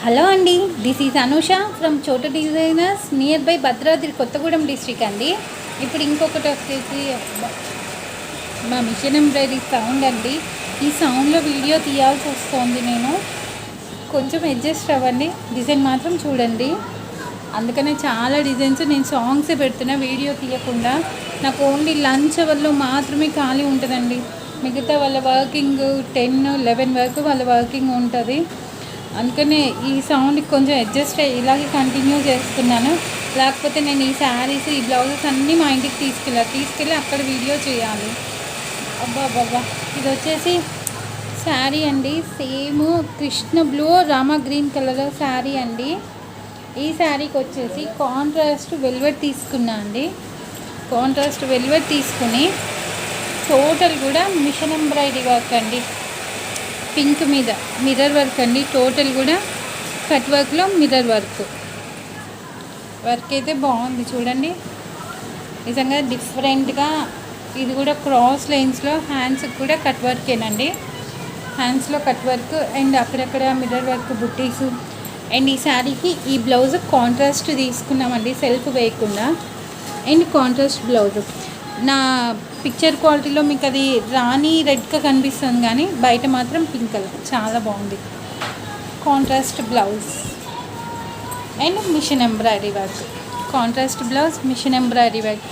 Hello అండి, this is Anusha from చోట designers near by Bhadradri Kothagudem district అండి. ఇప్పుడు ఇంకొకటి వచ్చేసి మా మిషన్ ఎంబ్రాయిడరీ సౌండ్ అండి. ఈ సౌండ్లో వీడియో తీయాల్సి వస్తుంది. నేను కొంచెం అడ్జస్ట్ అవ్వండి, డిజైన్ మాత్రం చూడండి. అందుకనే చాలా డిజైన్స్ నేను సాంగ్సే పెడుతున్నా, వీడియో తీయకుండా. నాకు ఓన్లీ లంచ్ అవర్లో మాత్రమే ఖాళీ ఉంటుందండి. మిగతా వాళ్ళ వర్కింగ్ 10-11 వరకు వాళ్ళ వర్కింగ్ ఉంటుంది. అందుకనే ఈ సౌండ్కి కొంచెం అడ్జస్ట్ అయ్యి ఇలాగే కంటిన్యూ చేస్తున్నాను. లేకపోతే నేను ఈ శారీస్, ఈ బ్లౌజెస్ అన్నీ మా ఇంటికి తీసుకెళ్ళి అక్కడ వీడియో చేయాలి. అబ్బా ఇది వచ్చేసి శారీ అండి. Same Krishna blue Rama green colour sari అండి. ఈ శారీకి వచ్చేసి కాంట్రాస్ట్ వెల్వెట్ తీసుకున్నా అండి. కాంట్రాస్ట్ వెల్వెట్ తీసుకుని టోటల్ కూడా మిషన్ ఎంబ్రాయిడరీ వర్క్ అండి. పింక్ మీద మిర్రర్ వర్క్ అండి. టోటల్ కూడా కట్ వర్క్లో మిర్రర్ వర్క్ అయితే బాగుంది చూడండి. నిజంగా డిఫరెంట్గా ఇది కూడా క్రాస్ లైన్స్లో హ్యాండ్స్కి కూడా కట్ వర్కేనండి. హ్యాండ్స్లో కట్ వర్క్ అండ్ అక్కడక్కడ మిర్రర్ వర్క్ బుట్టీస్. అండ్ ఈ శారీకి ఈ బ్లౌజ్ కాంట్రాస్ట్ తీసుకున్నామండి, సెల్ఫ్ వేయకుండా. అండ్ కాంట్రాస్ట్ బ్లౌజ్ నా పిక్చర్ క్వాలిటీలో మీకు అది రాణి రెడ్గా కనిపిస్తుంది, కానీ బయట మాత్రం పింక్ కలర్ చాలా బాగుంది. Contrast blouse and machine embroidery work. Contrast blouse, machine embroidery work.